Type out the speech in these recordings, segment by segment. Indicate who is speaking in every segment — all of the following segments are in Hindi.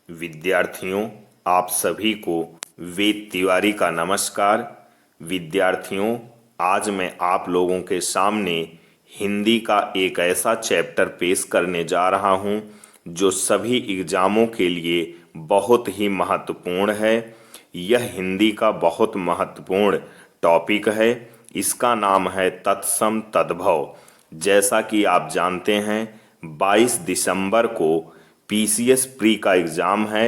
Speaker 1: विद्यार्थियों, आप सभी को वेद तिवारी का नमस्कार। विद्यार्थियों, आज मैं आप लोगों के सामने हिंदी का एक ऐसा चैप्टर पेश करने जा रहा हूं जो सभी एग्जामों के लिए बहुत ही महत्वपूर्ण है। यह हिंदी का बहुत महत्वपूर्ण टॉपिक है। इसका नाम है तत्सम तद्भव। जैसा कि आप जानते हैं, 22 दिसंबर को पीसीएस प्री का एग्ज़ाम है।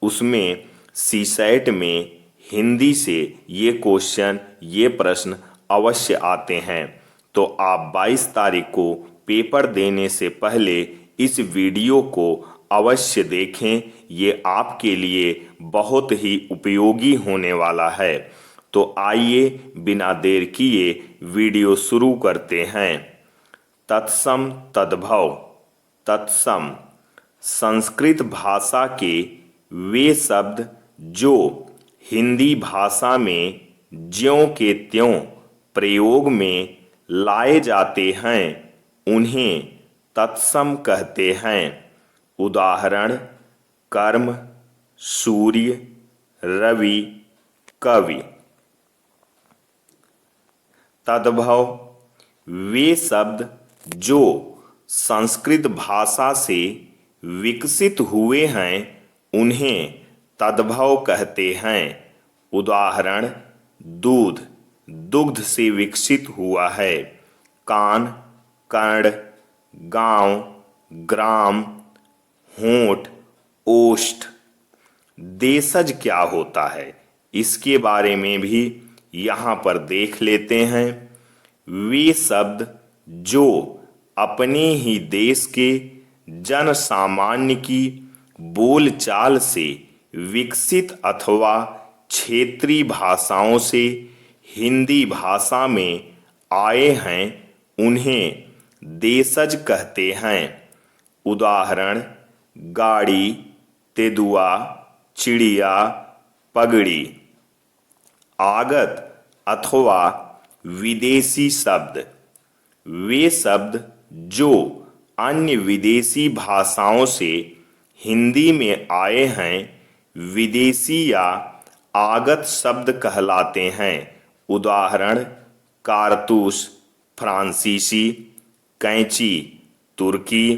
Speaker 1: उसमें सीसैट में हिंदी से ये प्रश्न अवश्य आते हैं। तो आप 22 तारीख को पेपर देने से पहले इस वीडियो को अवश्य देखें। ये आपके लिए बहुत ही उपयोगी होने वाला है। तो आइए बिना देर किए वीडियो शुरू करते हैं। तत्सम तद्भव। तत्सम संस्कृत भाषा के वे शब्द जो हिंदी भाषा में ज्यों के त्यों प्रयोग में लाए जाते हैं उन्हें तत्सम कहते हैं। उदाहरण: कर्म, सूर्य, रवि, कवि। तद्भव वे शब्द जो संस्कृत भाषा से विकसित हुए हैं उन्हें तद्भव कहते हैं। उदाहरण: दूध, दुग्ध से विकसित हुआ है। कान, कर्ण, गांव, ग्राम, होंठ, ओष्ठ। देशज क्या होता है, इसके बारे में भी यहाँ पर देख लेते हैं। वे शब्द जो अपने ही देश के जन सामान्य की बोलचाल से विकसित अथवा क्षेत्रीय भाषाओं से हिंदी भाषा में आए हैं उन्हें देशज कहते हैं। उदाहरण: गाड़ी, तेंदुआ, चिड़िया, पगड़ी। आगत अथवा विदेशी शब्द वे शब्द जो अन्य विदेशी भाषाओं से हिंदी में आए हैं विदेशी या आगत शब्द कहलाते हैं। उदाहरण: कारतूस फ्रांसीसी, कैंची तुर्की,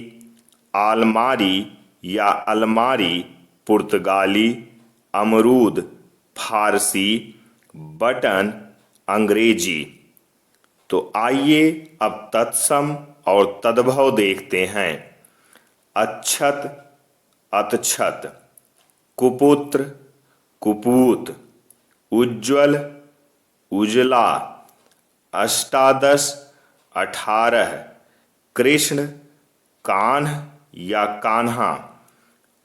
Speaker 1: आलमारी या अलमारी पुर्तगाली, अमरूद फारसी, बटन अंग्रेजी। तो आइए अब तत्सम और तद्भव देखते हैं। अच्छत, अतछत, कुपुत्र, कुपूत, उज्ज्वल, उजला, अष्टादश 18, कृष्ण कान्ह या कान्हा,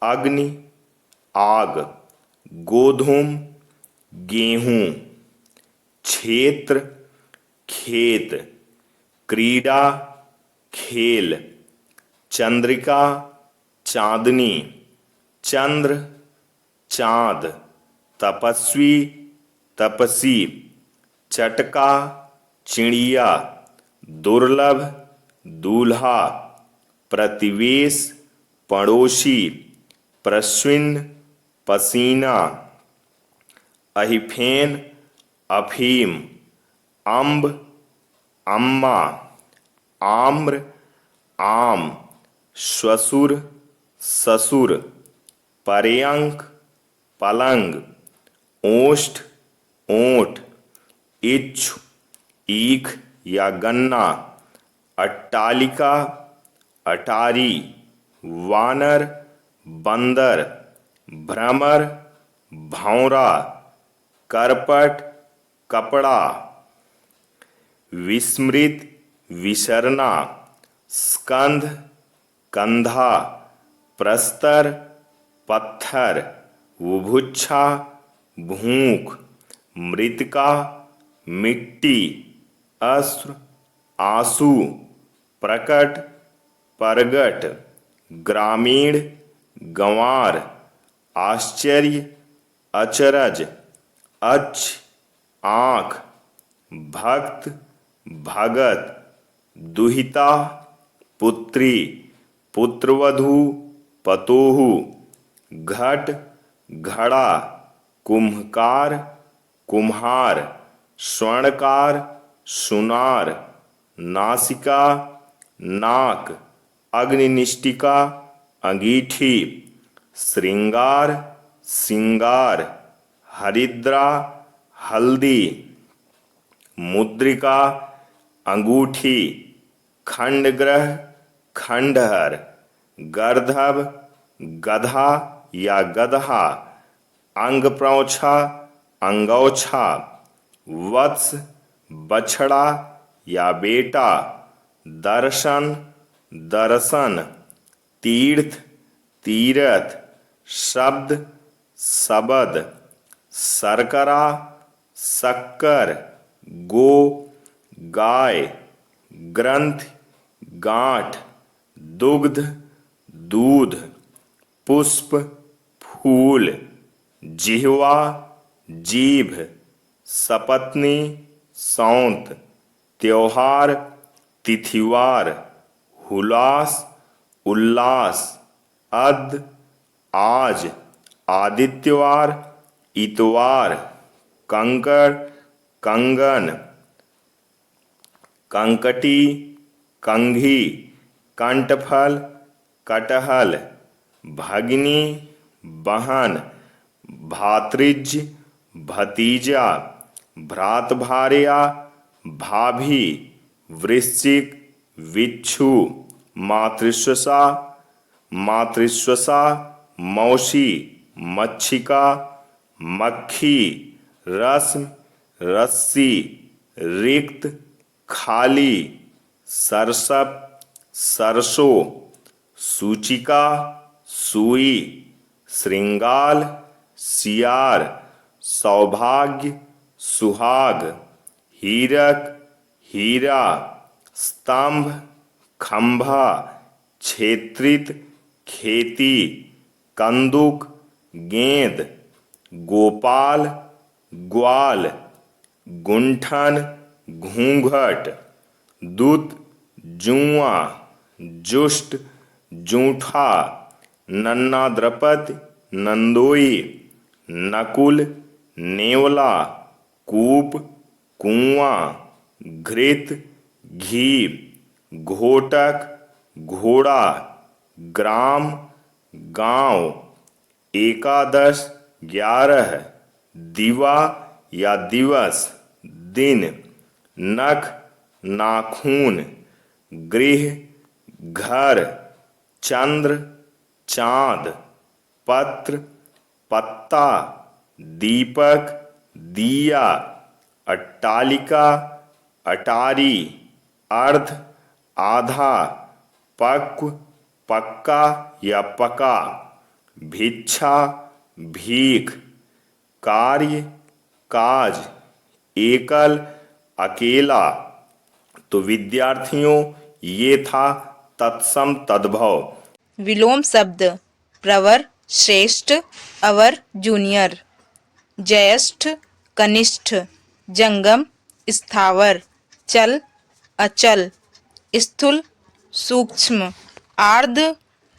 Speaker 1: अग्नि आग, गोधूम गेहूं, क्षेत्र खेत, क्रीड़ा खेल, चंद्रिका चांदनी, चंद्र चांद, तपस्वी तपसी, चटका चिड़िया, दुर्लभ दूल्हा, प्रतिवेश पड़ोसी, प्रश्विन पसीना, अहिफेन अफीम, अम्ब अम्मा, आम्र आम, श्वशुर ससुर, पर्यंक पलंग, ओष्ठ ओंठ, इच्छु ईख या गन्ना, अट्टालिका अटारी, वानर बंदर, भ्रमर भौंरा, करपट कपड़ा, विस्मृत विसरना, स्कंध कंधा, प्रस्तर पत्थर, बुभुक्षा भूख, मृतिका मिट्टी, अश्रु आंसू, प्रकट परगट, ग्रामीण गंवार, आश्चर्य अचरज, अच्छ आँख, भक्त भगत, दुहिता पुत्री, पुत्रवधू पतोहू, घट घड़ा, कुम्हकार कुम्हार, स्वर्णकार सुनार, नासिका नाक, अग्निनिष्टिका अंगीठी, श्रृंगार सिंगार, हरिद्रा हल्दी, मुद्रिका अंगूठी, खंडग्रह खंडहर, गर्दभ गधा या गदहा, अंगप्रौछा अंगौछा, वत्स बछड़ा या बेटा, दर्शन दर्शन, तीर्थ तीरथ, शब्द शबद, शर्करा शक्कर, गो गाय, ग्रंथ गांठ, दुग्ध दूध, पुष्प फूल, जिह्वा जीभ, सपत्नी सौंत, त्योहार तिथिवार, हुलास उल्लास, अद आज, आदित्यवार इतवार, कंकड़ कंगन, कंकटी कंघी, कंठफल कटहल, भगिनी बहन, भातृज भतीजा, भ्रातभार्या भाभी, वृश्चिक विच्छू, मातृश्वसा मातृश्वसा मौसी, मच्छिका मक्खी, रस्म रस्सी, रिक्त खाली, सरसप सरसों, सूचिका सुई, श्रृंगाल सियार, सौभाग्य सुहाग, हीरक हीरा, स्तंभ खंभा, क्षेत्रित खेती, कंदुक गेंद, गोपाल ग्वाल, गुंठन घूंघट, दूत जुआ, जुष्ट जूठा, नन्ना द्रपद नंदोई, नकुल नेवला, कूप कुआं, घृत घी, घोटक घोड़ा, ग्राम गांव, एकादश 11, दिवा या दिवस दिन, नख नाखून, गृह घर, चंद्र चांद, पत्र पत्ता, दीपक दिया, अट्टालिका अटारी, अर्ध आधा, पक्व पक्का या पका, भिक्षा भीख, कार्य काज, एकल अकेला। तो विद्यार्थियों ये था तत्सम तद्भव।
Speaker 2: विलोम शब्द प्रवर श्रेष्ठ, अवर जूनियर, ज्येष्ठ कनिष्ठ, जंगम स्थावर, चल अचल, स्थूल सूक्ष्म, आर्ध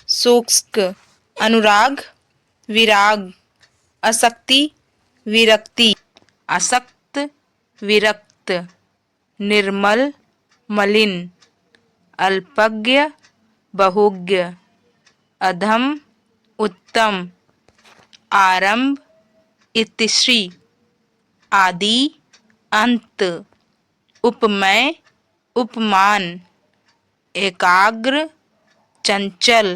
Speaker 2: शुष्क, अनुराग विराग, आसक्ति विरक्ति, आसक्त विरक्त, निर्मल मलिन, अल्पज्ञ बहुज्ञ, अधम उत्तम, आरंभ इतिश्री, आदि अंत, उपमेय उपमान, एकाग्र चंचल,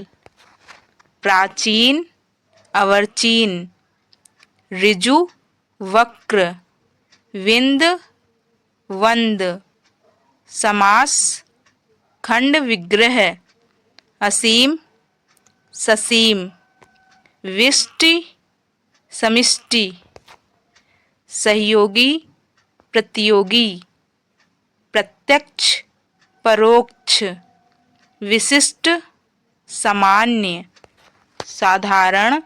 Speaker 2: प्राचीन अवर्चीन, ऋजु वक्र, विंद वंद, समास खंड विग्रह, असीम ससीम, विष्टि समिष्टि, सहयोगी प्रतियोगी, प्रत्यक्ष परोक्ष, विशिष्ट सामान्य, साधारण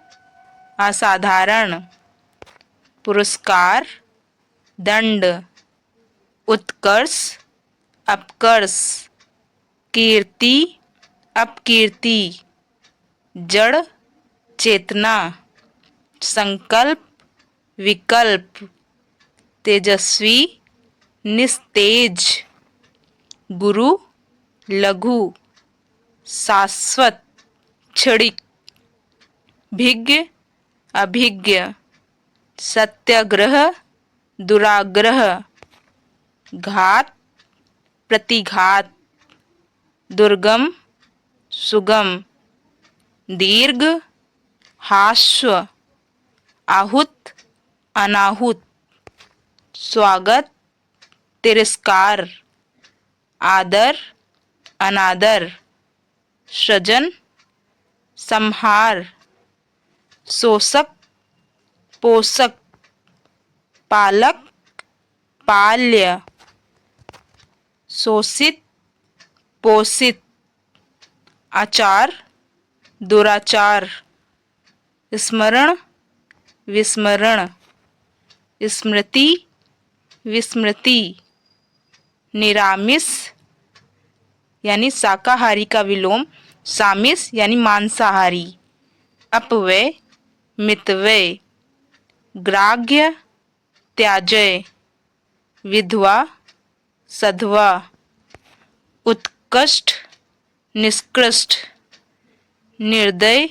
Speaker 2: असाधारण, पुरस्कार दंड, उत्कर्ष अपकर्ष, कीर्ति अपकीर्ति, जड़ चेतना, संकल्प, विकल्प, तेजस्वी, निस्तेज, गुरु, लघु, शाश्वत, क्षणिक, भिज्ञ, अभिज्ञ, सत्याग्रह, दुराग्रह, घात, प्रतिघात, दुर्गम, सुगम, दीर्घ, हाश्व, आहूत, अनाहूत, स्वागत, तिरस्कार, आदर, अनादर, सृजन, संहार, शोषक, पोषक, पालक, पाल्य, शोषित, पोषित, आचार, दुराचार, स्मरण, विस्मरण, स्मृति, विस्मृति, निरामिष यानी शाकाहारी का विलोम, सामिष यानी मांसाहारी, अपव्यय, मितव्यय, ग्राह्य, त्याज्य, विधवा, सधवा, उत्कृष्ट, निष्कृष्ट, निर्दय,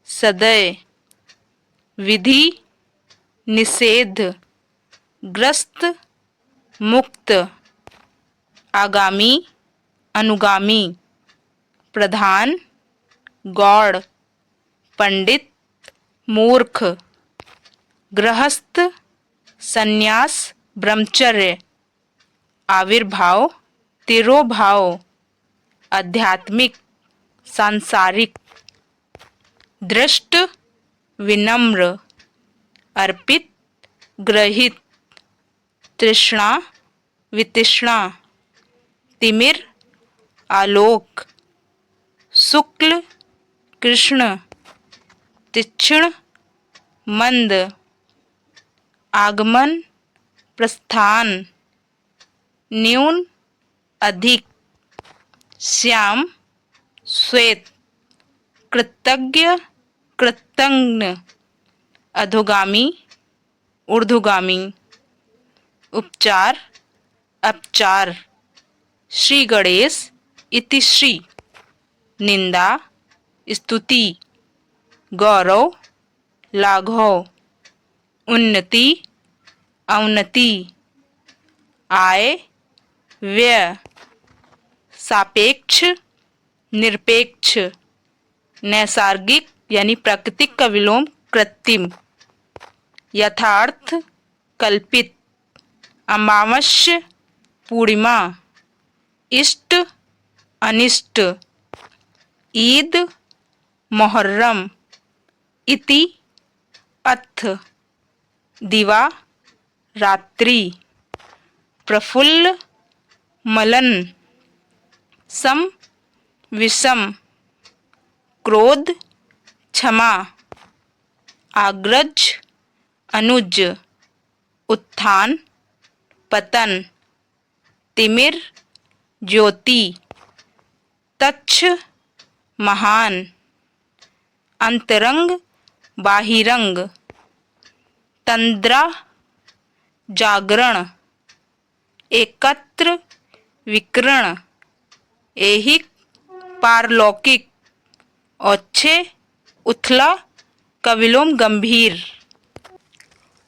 Speaker 2: सदय, विधि, निषेध, ग्रस्त, मुक्त, आगामी, अनुगामी, प्रधान, गौड़, पंडित, मूर्ख, गृहस्थ, संन्यास, ब्रह्मचर्य, आविर्भाव, तिरोभाव, आध्यात्मिक, सांसारिक, दृष्ट, विनम्र, अर्पित, ग्रहित, तृष्णा, वितृष्णा, तिमिर, आलोक, शुक्ल, कृष्ण, तीक्ष्ण, मंद, आगमन, प्रस्थान, न्यून, अधिक, श्याम, श्वेत, कृतज्ञ, कृतज्ञ, अधोगामी, ऊर्ध्वगामी, उपचार, अपचार, श्री गणेश इति श्री, निंदा, स्तुति, गौरव, लाघव, उन्नति, अवनति, आय, व्यय, सापेक्ष, निरपेक्ष, नैसर्गिक यानी प्राकृतिक का विलोम कृत्रिम, यथार्थ, कल्पित, अमावस्या, पूर्णिमा, इष्ट, अनिष्ट, ईद, मुहर्रम, इति, अथ, दिवा, रात्रि, प्रफुल्ल, मलन, सम, विषम, क्रोध, क्षमा, आग्रज, अनुज, उत्थान, पतन, तिमिर, ज्योति, तच्छ, महान, अंतरंग, बाहिरंग, तंद्रा, जागरण, एकत्र, विकर्ण, ऐहिक, पारलौकिक, औच्छे, उथला का विलोम गंभीर,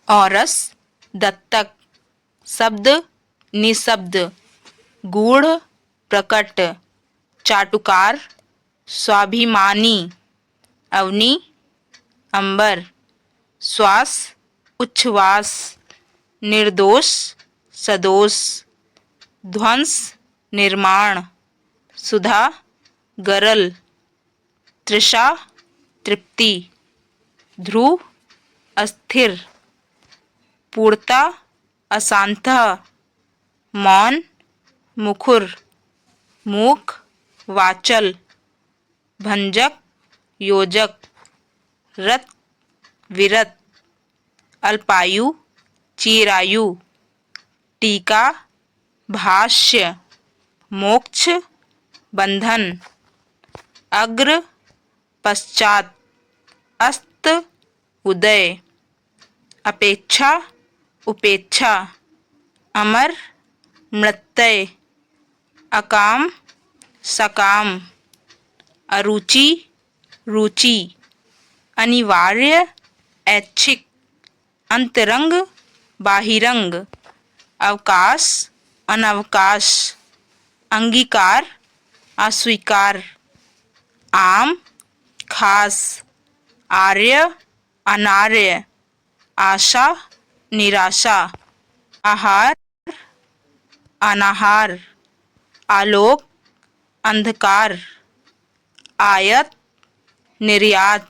Speaker 2: औरस, दत्तक, शब्द, निशब्द, गूढ़, प्रकट, चाटुकार, स्वाभिमानी, अवनी, अंबर, श्वास, उच्छ्वास, निर्दोष, सदोष, ध्वंस, निर्माण, सुधा, गरल, तृषा, तृप्ति, ध्रुव, अस्थिर, पूर्ता, अशांतः, मौन, मुखुर, मूक, वाचल, भंजक, योजक, रत, विरत, अल्पायु, चिरायु, टीका, भाष्य, मोक्ष, बंधन, अग्र, पश्चात, अस्त उदय, अपेक्षा उपेक्षा, अमर मृत्यय, अकाम सकाम, अरुचि रुचि, अनिवार्य ऐच्छिक, अंतरंग बाहिरंग, अवकाश अनवकाश, अंगीकार अस्वीकार, आम खास, आर्य अनार्य, आशा निराशा, आहार अनाहार, आलोक अंधकार, आयत निर्यात,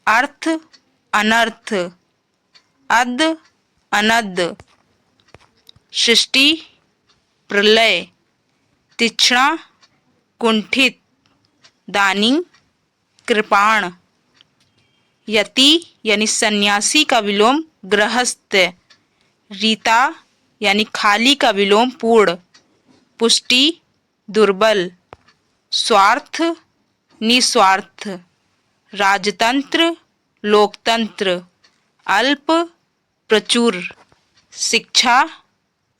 Speaker 2: अर्थ अनर्थ, अद अनद, सृष्टि प्रलय, तीक्ष्णा कुंठित, दानी कृपाण, यति यानी सन्यासी का विलोम गृहस्थ, रीता यानी खाली का विलोम पूर्ण, पुष्टि दुर्बल, स्वार्थ निस्वार्थ, राजतंत्र लोकतंत्र, अल्प प्रचुर, शिक्षा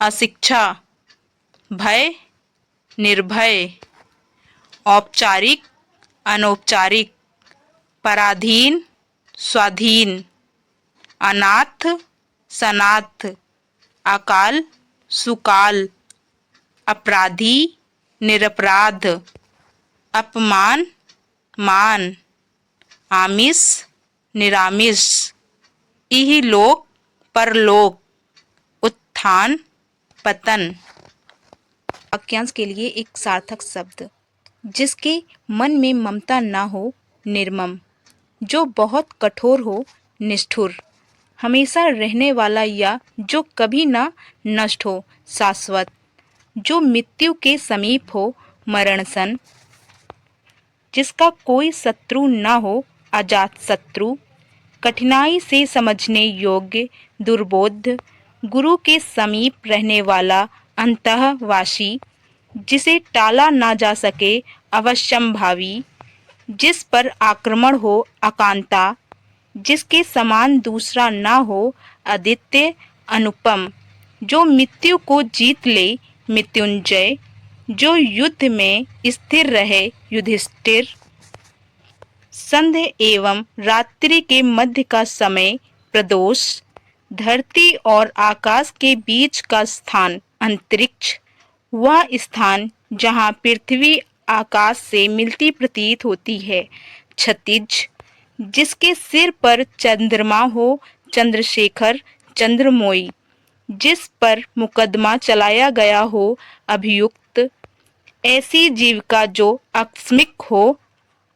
Speaker 2: अशिक्षा, भय निर्भय, औपचारिक अनौपचारिक, पराधीन स्वाधीन, अनाथ सनाथ, अकाल सुकाल, अपराधी निरपराध, अपमान मान, आमिष निरामिष, इहलोक परलोक, उत्थान पतन। वाक्यांश के लिए एक सार्थक शब्द। जिसके मन में ममता ना हो निर्मम, जो बहुत कठोर हो निष्ठुर, हमेशा रहने वाला या जो कभी ना नष्ट हो शाश्वत, जो मृत्यु के समीप हो मरणसन, जिसका कोई शत्रु ना हो अजात शत्रु, कठिनाई से समझने योग्य दुर्बोध, गुरु के समीप रहने वाला अंतःवासी, जिसे टाला ना जा सके अवश्यंभावी, जिस पर आक्रमण हो अकांता, जिसके समान दूसरा ना हो अद्वितीय अनुपम, जो मृत्यु को जीत ले मृत्युंजय, जो युद्ध में स्थिर रहे युधिष्ठिर, संध्या एवं रात्रि के मध्य का समय प्रदोष, धरती और आकाश के बीच का स्थान अंतरिक्ष, वह स्थान जहाँ पृथ्वी आकाश से मिलती प्रतीत होती है क्षितिज, जिसके सिर पर चंद्रमा हो चंद्रशेखर चंद्रमोई, जिस पर मुकदमा चलाया गया हो अभियुक्त, ऐसी जीविका जो आकस्मिक हो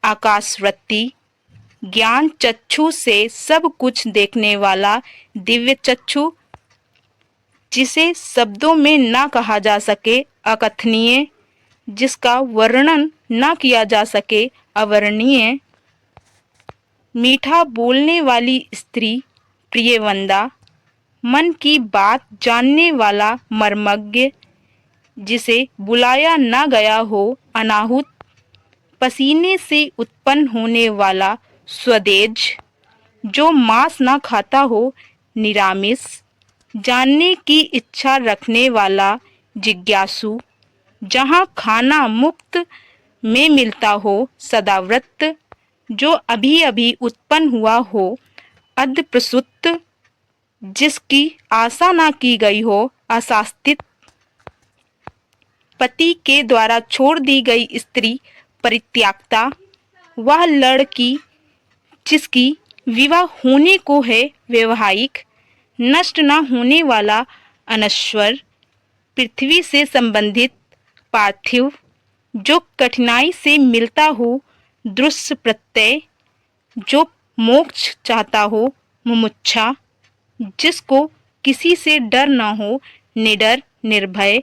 Speaker 2: आकाशवृत्ति, ज्ञान चक्षु से सब कुछ देखने वाला दिव्य चक्षु, जिसे शब्दों में ना कहा जा सके अकथनीय, जिसका वर्णन ना किया जा सके अवर्णनीय, मीठा बोलने वाली स्त्री प्रियवंदा, मन की बात जानने वाला मर्मज्ञ, जिसे बुलाया ना गया हो अनाहुत, पसीने से उत्पन्न होने वाला स्वदेज, जो मांस ना खाता हो निरामिष, जानने की इच्छा रखने वाला जिज्ञासु, जहाँ खाना मुफ्त में मिलता हो सदाव्रत, जो अभी अभी उत्पन्न हुआ हो अद्यप्रसूत, जिसकी आशा ना की गई हो अशास्तित, पति के द्वारा छोड़ दी गई स्त्री परित्याक्ता, वह लड़की जिसकी विवाह होने को है वैवाहिक, नष्ट न होने वाला अनश्वर, पृथ्वी से संबंधित पार्थिव, जो कठिनाई से मिलता हो दृश्य प्रत्यय, जो मोक्ष चाहता हो मुमुक्षा, जिसको किसी से डर न हो निडर निर्भय,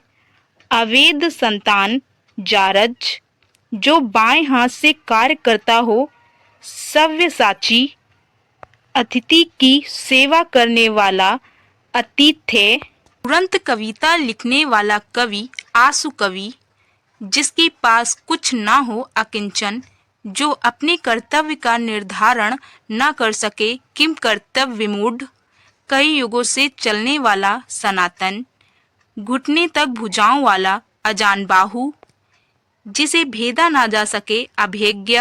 Speaker 2: अवेद संतान जारज, जो बाएं हाथ से कार्य करता हो सव्यसाची, अतिथि की सेवा करने वाला अतिथ्य, तुरंत कविता लिखने वाला कवि आसु कवि, जिसके पास कुछ ना हो अकिंचन, जो अपने कर्तव्य का निर्धारण न कर सके, किम कर्तव्य विमूढ़, कई युगों से चलने वाला सनातन, घुटने तक भुजाओं वाला अजान बाहु, जिसे भेदा ना जा सके अभेज्ञ,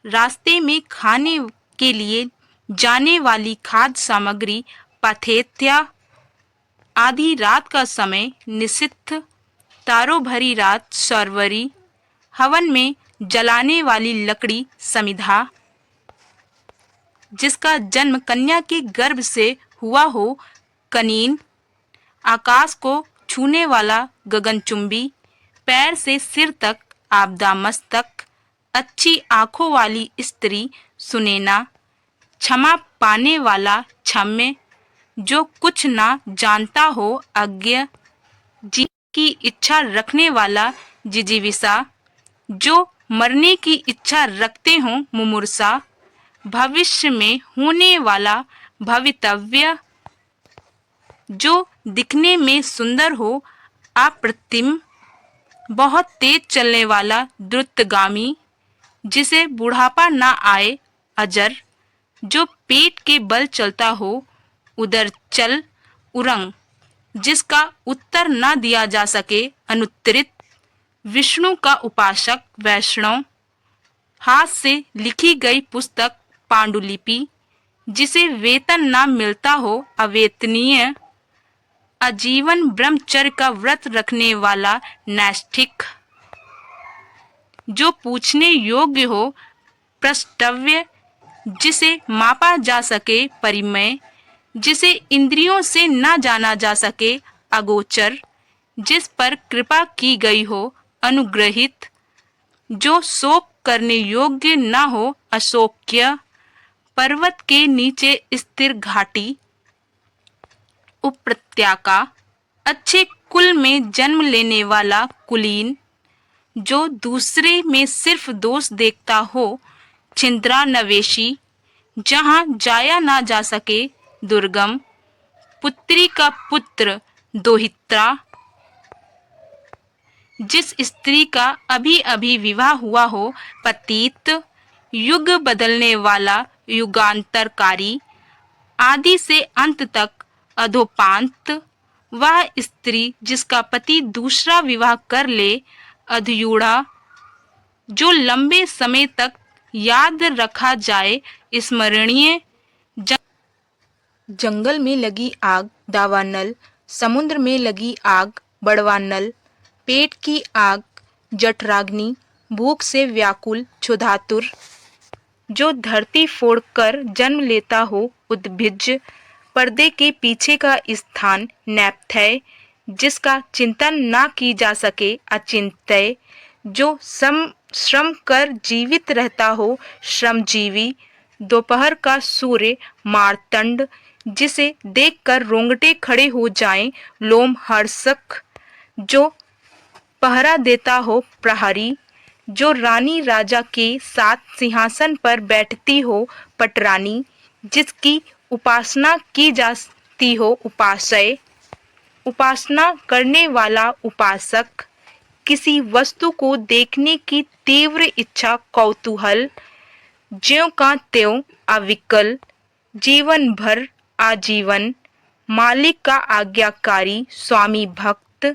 Speaker 2: रास्ते में खाने के लिए जाने वाली खाद्य सामग्री पाथेत्या, आधी रात का समय निषिद्ध, तारों भरी रात शर्वरी, हवन में जलाने वाली लकड़ी समिधा, जिसका जन्म कन्या के गर्भ से हुआ हो कनीन, आकाश को छूने वाला गगनचुंबी, पैर से सिर तक आपदा मस्तक, अच्छी आंखों वाली स्त्री सुनैना, क्षमा पाने वाला क्षम्य, जो कुछ ना जानता हो अज्ञ, जी की इच्छा रखने वाला जिजीविषा, जो मरने की इच्छा रखते हो मुमूर्षा, भविष्य में होने वाला भवितव्य, जो दिखने में सुंदर हो अप्रतिम, बहुत तेज चलने वाला द्रुतगामी, जिसे बुढ़ापा ना आए अजर, जो पेट के बल चलता हो उधर चल उरंग, जिसका उत्तर ना दिया जा सके अनुत्तरित, विष्णु का उपासक वैष्णव, हाथ से लिखी गई पुस्तक पांडुलिपि, जिसे वेतन ना मिलता हो अवेतनीय, आजीवन ब्रह्मचर्य का व्रत रखने वाला नैष्ठिक, जो पूछने योग्य हो प्रष्टव्य, जिसे मापा जा सके परिमय, जिसे इंद्रियों से ना जाना जा सके अगोचर, जिस पर कृपा की गई हो अनुग्रहित, जो शोक करने योग्य ना हो अशोक्य, पर्वत के नीचे स्थिर घाटी उपप्रत्याका, अच्छे कुल में जन्म लेने वाला कुलीन, जो दूसरे में सिर्फ दोष देखता हो छिंद्रा नवेशी, जहाँ जाया ना जा सके दुर्गम, पुत्री का पुत्र दोहित्रा, जिस स्त्री का अभी अभी विवाह हुआ हो पतित, युग बदलने वाला युगांतरकारी, आदि से अंत तक अधोपांत, वह स्त्री जिसका पति दूसरा विवाह कर ले अधयूढ़ा, जो लंबे समय तक याद रखा जाए स्मरणीय, जंगल में लगी आग दावानल, समुद्र में लगी आग बड़वानल, पेट की आग जठराग्नि, भूख से व्याकुल क्षुधातुर, जो धरती फोड़कर जन्म लेता हो उद्भिज, पर्दे के पीछे का स्थान नैपथय, जिसका चिंतन ना की जा सके अचिंत्य, जो श्रम कर जीवित रहता हो श्रमजीवी, दोपहर का सूर्य मार्तंड, जिसे देखकर रोंगटे खड़े हो जाएं लोम हर्षक, जो पहरा देता हो प्रहरी, जो रानी राजा के साथ सिंहासन पर बैठती हो पटरानी, जिसकी उपासना की जाती हो उपासय, उपासना करने वाला उपासक, किसी वस्तु को देखने की तीव्र इच्छा कौतूहल, ज्यों का त्यों अविकल, जीवन भर आजीवन, मालिक का आज्ञाकारी स्वामी भक्त,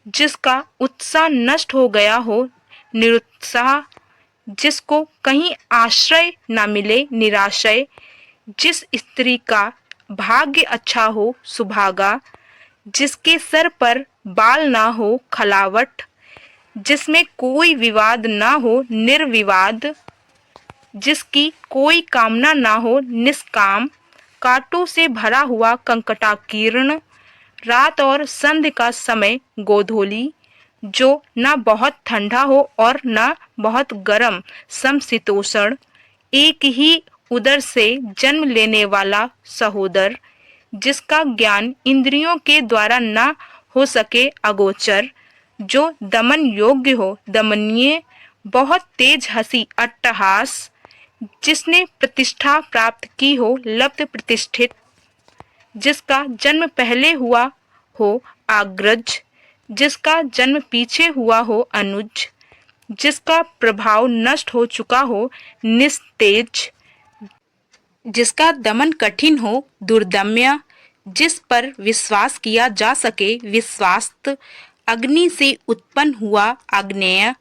Speaker 2: जिसका उत्साह नष्ट हो गया हो निरुत्साह, जिसको कहीं आश्रय न मिले निराशय, जिस स्त्री का भाग्य अच्छा हो सुभागा, जिसके सर पर बाल ना हो खलावट, जिसमें कोई विवाद ना हो निर्विवाद, जिसकी कोई कामना ना हो निष्काम, कांटों से भरा हुआ कंकटाकीर्ण, रात और संध्या का समय गोधूली, जो न बहुत ठंडा हो और न बहुत गर्म समशीतोष्ण, एक ही उदर से जन्म लेने वाला सहोदर, जिसका ज्ञान इंद्रियों के द्वारा न हो सके अगोचर, जो दमन योग्य हो दमनीय, बहुत तेज हंसी अट्टहास, जिसने प्रतिष्ठा प्राप्त की हो लब्ध प्रतिष्ठित, जिसका जन्म पहले हुआ हो अग्रज, जिसका जन्म पीछे हुआ हो अनुज, जिसका प्रभाव नष्ट हो चुका हो निस्तेज, जिसका दमन कठिन हो दुर्दम्य, जिस पर विश्वास किया जा सके विश्वास्त, अग्नि से उत्पन्न हुआ आग्नेय,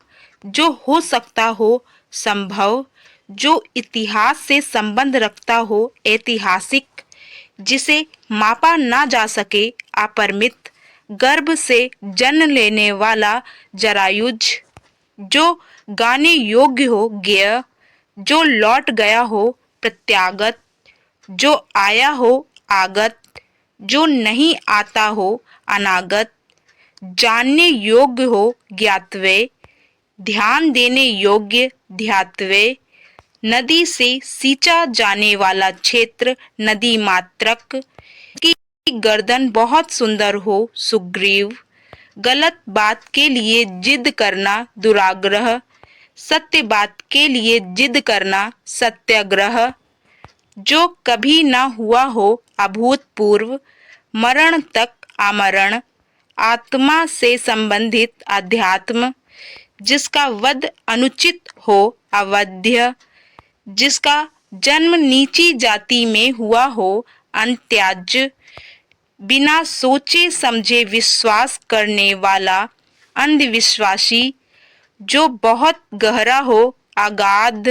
Speaker 2: जो हो सकता हो संभव, जो इतिहास से संबंध रखता हो ऐतिहासिक, जिसे मापा ना जा सके अपरिमित, गर्भ से जन्म लेने वाला जरायुज, जो गाने योग्य हो गेय, जो लौट गया हो प्रत्यागत, जो आया हो आगत, जो नहीं आता हो अनागत, जानने योग्य हो ज्ञातव्य, ध्यान देने योग्य ध्यातव्य, नदी से सींचा जाने वाला क्षेत्र नदी मात्रक, की गर्दन बहुत सुंदर हो सुग्रीव, गलत बात के लिए जिद करना दुराग्रह, सत्य बात के लिए जिद करना सत्याग्रह, जो कभी न हुआ हो अभूतपूर्व, मरण तक आमरण, आत्मा से संबंधित अध्यात्म, जिसका वध अनुचित हो अवध्य, जिसका जन्म नीची जाति में हुआ हो अंत्याज्य, बिना सोचे समझे विश्वास करने वाला अंधविश्वासी, जो बहुत गहरा हो अगाध,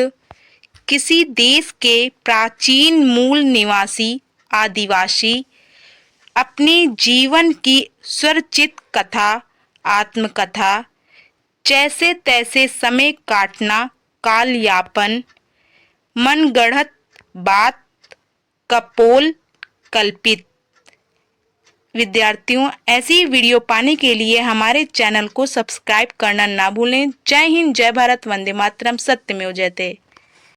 Speaker 2: किसी देश के प्राचीन मूल निवासी आदिवासी, अपने जीवन की स्वरचित कथा आत्मकथा, जैसे तैसे समय काटना कालयापन, मनगढ़ंत बात कपोल कल्पित। विद्यार्थियों, ऐसी वीडियो पाने के लिए हमारे चैनल को सब्सक्राइब करना ना भूलें। जय हिंद, जय भारत, वंदे मातरम, सत्यमेव जयते।